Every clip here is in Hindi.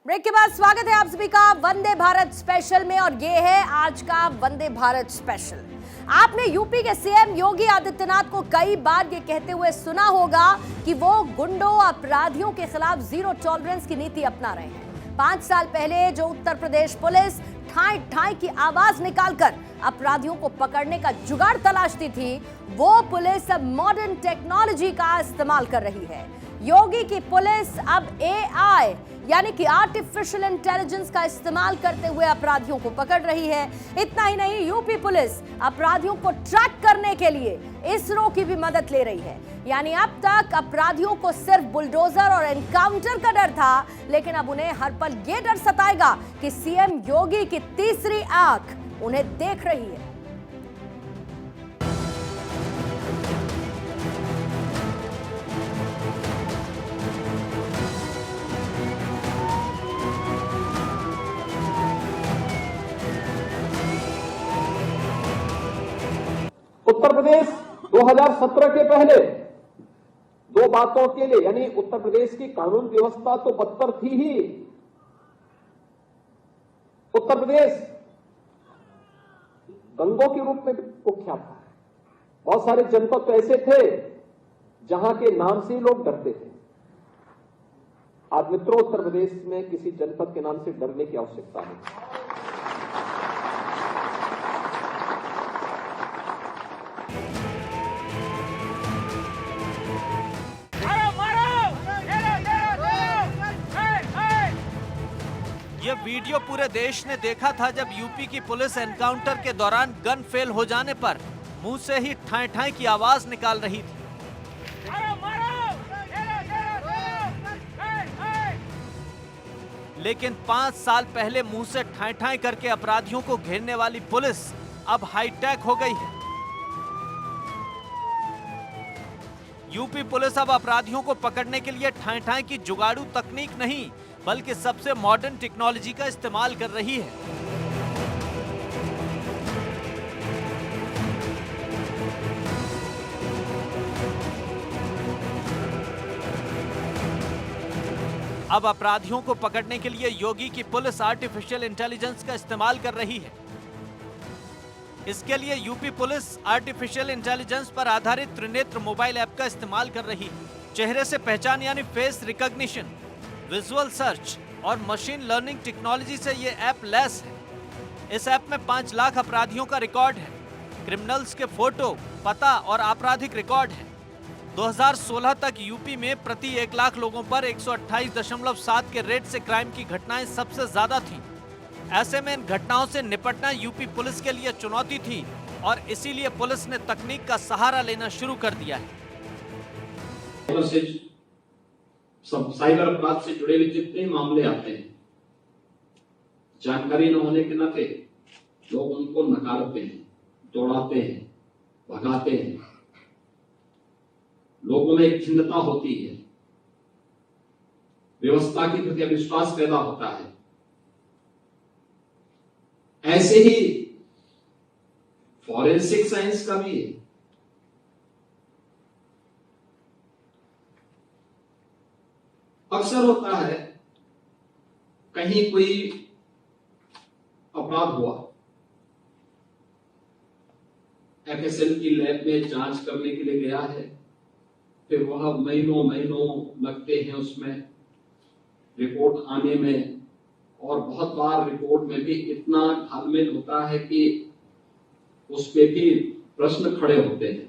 ब्रेक के बाद स्वागत है आप सभी का वंदे भारत स्पेशल में। और ये है आज का वंदे भारत स्पेशल। आपने यूपी के सीएम योगी आदित्यनाथ को कई बार ये कहते हुए सुना होगा कि वो गुंडों अपराधियों के खिलाफ जीरो टॉलरेंस की नीति अपना रहे हैं। 5 साल पहले जो उत्तर प्रदेश पुलिस ठाई ठाई की आवाज निकालकर अपराधियों को पकड़ने का जुगाड़ तलाशती थी, वो पुलिस अब मॉडर्न टेक्नोलॉजी का इस्तेमाल कर रही है। योगी की पुलिस अब एआई यानी कि आर्टिफिशियल इंटेलिजेंस का इस्तेमाल करते हुए अपराधियों को पकड़ रही है। इतना ही नहीं, यूपी पुलिस अपराधियों को ट्रैक करने के लिए इसरो की भी मदद ले रही है। यानी अब तक अपराधियों को सिर्फ बुलडोजर और एनकाउंटर का डर था, लेकिन अब उन्हें हर पल ये डर सताएगा कि सीएम योगी की तीसरी आंख उन्हें देख रही है। उत्तर प्रदेश 2017 के पहले दो बातों के लिए, यानी उत्तर प्रदेश की कानून व्यवस्था तो बदतर थी ही। उत्तर प्रदेश दंगों के रूप में कुख्यात था। बहुत सारे जनपद तो ऐसे थे जहां के नाम से ही लोग डरते थे। आज मित्रों, उत्तर प्रदेश में किसी जनपद के नाम से डरने की आवश्यकता नहीं। ये वीडियो पूरे देश ने देखा था जब यूपी की पुलिस एनकाउंटर के दौरान गन फेल हो जाने पर मुंह से ही ठाई ठाई की आवाज निकाल रही थी। लेकिन 5 साल पहले मुंह से ठाई ठाई करके अपराधियों को घेरने वाली पुलिस अब हाईटेक हो गई है। यूपी पुलिस अब अपराधियों को पकड़ने के लिए ठाई ठाई की जुगाड़ू तकनीक नहीं, बल्कि सबसे मॉडर्न टेक्नोलॉजी का इस्तेमाल कर रही है। अब अपराधियों को पकड़ने के लिए योगी की पुलिस आर्टिफिशियल इंटेलिजेंस का इस्तेमाल कर रही है। इसके लिए यूपी पुलिस आर्टिफिशियल इंटेलिजेंस पर आधारित त्रिनेत्र मोबाइल ऐप का इस्तेमाल कर रही है। चेहरे से पहचान यानी फेस रिकॉग्निशन, विजुअल सर्च और मशीन लर्निंग टेक्नोलॉजी से ये ऐप लैस है। इस ऐप में 5 लाख अपराधियों का रिकॉर्ड है, क्रिमिनल्स के फोटो, पता और आपराधिक रिकॉर्ड है। 2016 तक यूपी में प्रति 1 लाख लोगों पर 128.7 के रेट से क्राइम की घटनाएं सबसे ज्यादा थीं। ऐसे में इन घटनाओं से निपटना यूपी पुलिस के लिए चुनौती थी और इसीलिए पुलिस ने तकनीक का सहारा लेना शुरू कर दिया है। सब साइबर अपराध से जुड़े हुए जितने मामले आते हैं, जानकारी न होने के नाते लोग उनको नकारते हैं, दौड़ाते हैं, भगाते हैं। लोगों में एक खिन्नता होती है, व्यवस्था के प्रति अविश्वास पैदा होता है। ऐसे ही फॉरेंसिक साइंस का भी है। अक्सर होता है कहीं कोई अपराध हुआ, एफएसएल की लैब में जांच करने के लिए गया है, फिर वह महीनों लगते हैं उसमें रिपोर्ट आने में, और बहुत बार रिपोर्ट में भी इतना घालमेल होता है कि उस पे भी प्रश्न खड़े होते हैं।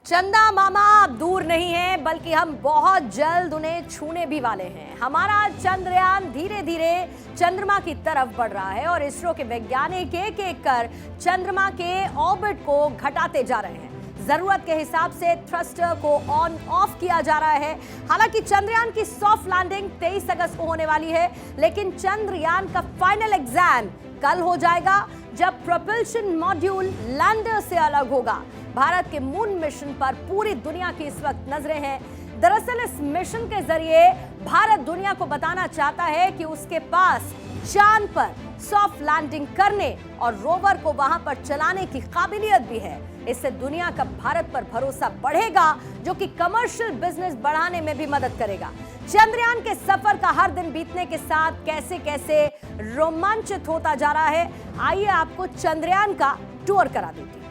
चंदा मामा अब दूर नहीं है, बल्कि हम बहुत जल्द उन्हें छूने भी वाले हैं। हमारा चंद्रयान धीरे धीरे चंद्रमा की तरफ बढ़ रहा है और इसरो के वैज्ञानिक एक एक कर चंद्रमा के ऑर्बिट को घटाते जा रहे हैं। जरूरत के हिसाब से थ्रस्टर को ऑन ऑफ किया जा रहा है। हालांकि चंद्रयान की सॉफ्ट लैंडिंग 23 अगस्त को होने वाली है, लेकिन चंद्रयान का फाइनल एग्जाम कल हो जाएगा, जब प्रोपल्शन मॉड्यूल लैंडर से अलग होगा। भारत के मून मिशन पर पूरी दुनिया की इस वक्त नजरें हैं। दरअसल इस मिशन के जरिए भारत दुनिया को बताना चाहता है कि उसके पास चांद पर सॉफ्ट लैंडिंग करने और रोवर को वहां पर चलाने की काबिलियत भी है। इससे दुनिया का भारत पर भरोसा बढ़ेगा, जो कि कमर्शियल बिजनेस बढ़ाने में भी मदद करेगा। चंद्रयान के सफर का हर दिन बीतने के साथ कैसे कैसे रोमांचित होता जा रहा है, आइए आपको चंद्रयान का टूर करा देती हूं।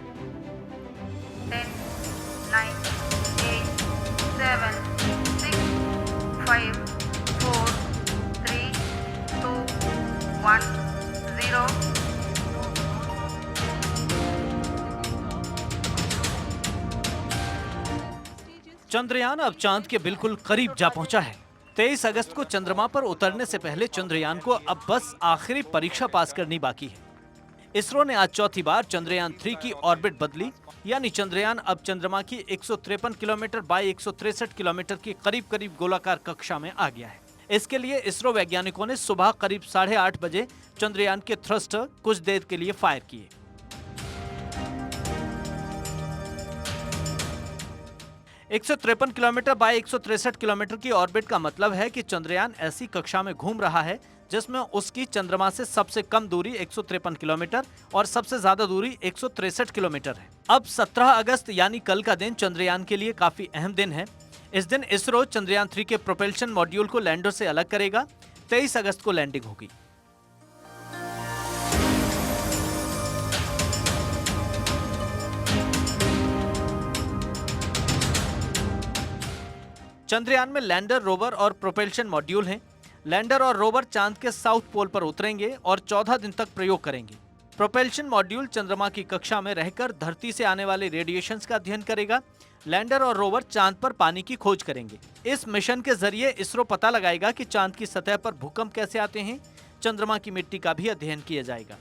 10, 9, 8, 7, 6, 5, 4, 3, 2, 1, 0. चंद्रयान अब चांद के बिल्कुल करीब जा पहुंचा है। 23 अगस्त को चंद्रमा पर उतरने से पहले चंद्रयान को अब बस आखिरी परीक्षा पास करनी बाकी है। इसरो ने आज चौथी बार चंद्रयान 3 की ऑर्बिट बदली, यानी चंद्रयान अब चंद्रमा की 153 किलोमीटर बाई 163 किलोमीटर की करीब करीब गोलाकार कक्षा में आ गया है। इसके लिए इसरो वैज्ञानिकों ने सुबह करीब 8:30 बजे चंद्रयान के थ्रस्टर कुछ देर के लिए फायर किए। एक 153 किलोमीटर बाई 163 किलोमीटर की ऑर्बिट का मतलब है कि चंद्रयान ऐसी कक्षा में घूम रहा है जिसमें उसकी चंद्रमा से सबसे कम दूरी 153 किलोमीटर और सबसे ज्यादा दूरी 163 किलोमीटर है। अब 17 अगस्त यानी कल का दिन चंद्रयान के लिए काफी अहम दिन है। इस दिन इसरो चंद्रयान 3 के प्रोपल्शन मॉड्यूल को लैंडर से अलग करेगा। 23 अगस्त को लैंडिंग होगी। चंद्रयान में लैंडर, रोवर और प्रोपल्शन मॉड्यूल हैं। लैंडर और रोवर चांद के साउथ पोल पर उतरेंगे और 14 दिन तक प्रयोग करेंगे। प्रोपल्शन मॉड्यूल चंद्रमा की कक्षा में रहकर धरती से आने वाले रेडिएशंस का अध्ययन करेगा। लैंडर और रोवर चांद पर पानी की खोज करेंगे। इस मिशन के जरिए इसरो पता लगाएगा कि चांद की सतह पर भूकंप कैसे आते हैं। चंद्रमा की मिट्टी का भी अध्ययन किया जाएगा।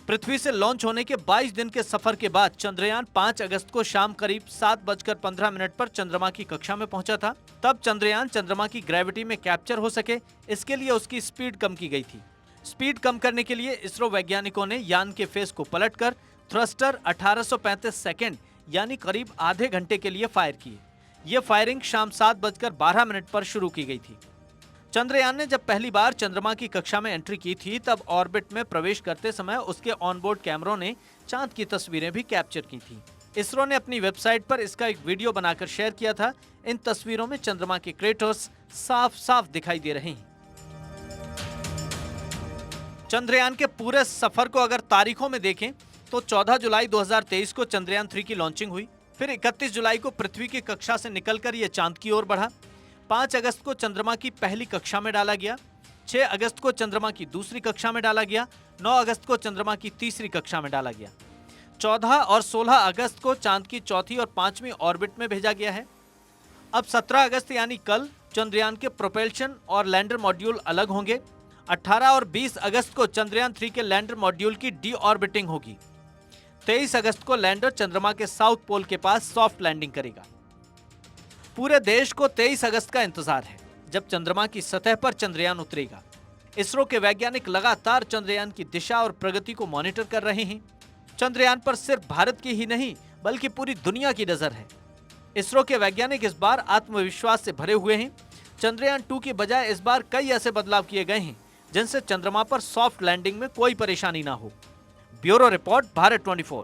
पृथ्वी से लॉन्च होने के 22 दिन के सफर के बाद चंद्रयान 5 अगस्त को शाम करीब 7:15 पर चंद्रमा की कक्षा में पहुंचा था। तब चंद्रयान चंद्रमा की ग्रेविटी में कैप्चर हो सके, इसके लिए उसकी स्पीड कम की गई थी। स्पीड कम करने के लिए इसरो वैज्ञानिकों ने यान के फेस को पलटकर थ्रस्टर 1835 सेकेंड यानी करीब आधे घंटे के लिए फायर किए। ये फायरिंग शाम 7:12 पर शुरू की गई थी। चंद्रयान ने जब पहली बार चंद्रमा की कक्षा में एंट्री की थी तब ऑर्बिट में प्रवेश करते समय उसके ऑनबोर्ड कैमरों ने चांद की तस्वीरें भी कैप्चर की थी। इसरो ने अपनी वेबसाइट पर इसका एक वीडियो बनाकर शेयर किया था। इन तस्वीरों में चंद्रमा के क्रेटर्स साफ साफ दिखाई दे रहे हैं। चंद्रयान के पूरे सफर को अगर तारीखों में देखें तो 14 जुलाई 2023 को चंद्रयान 3 की लॉन्चिंग हुई। फिर 31 जुलाई को पृथ्वी की कक्षा से निकलकर यह चांद की ओर बढ़ा। 5 अगस्त को चंद्रमा की पहली कक्षा में डाला गया। 6 अगस्त को चंद्रमा की दूसरी कक्षा में डाला गया। 9 अगस्त को चंद्रमा की तीसरी कक्षा में डाला गया। 14 और 16 अगस्त को चांद की चौथी और 5वीं ऑर्बिट में भेजा गया है। अब 17 अगस्त यानी कल चंद्रयान के प्रोपल्शन और लैंडर मॉड्यूल अलग होंगे। 18 और 20 अगस्त को चंद्रयान 3 के लैंडर मॉड्यूल की डी ऑर्बिटिंग होगी। 23 अगस्त को लैंडर चंद्रमा के साउथ पोल के पास सॉफ्ट लैंडिंग करेगा। पूरे देश को 23 अगस्त का इंतजार है, जब चंद्रमा की सतह पर चंद्रयान उतरेगा। इसरो के वैज्ञानिक लगातार चंद्रयान की दिशा और प्रगति को मॉनिटर कर रहे हैं। चंद्रयान पर सिर्फ भारत की ही नहीं बल्कि पूरी दुनिया की नजर है। इसरो के वैज्ञानिक इस बार आत्मविश्वास से भरे हुए हैं। चंद्रयान 2 की बजाय इस बार कई ऐसे बदलाव किए गए हैं जिनसे चंद्रमा पर सॉफ्ट लैंडिंग में कोई परेशानी ना हो। Bureau report, Bharat 24।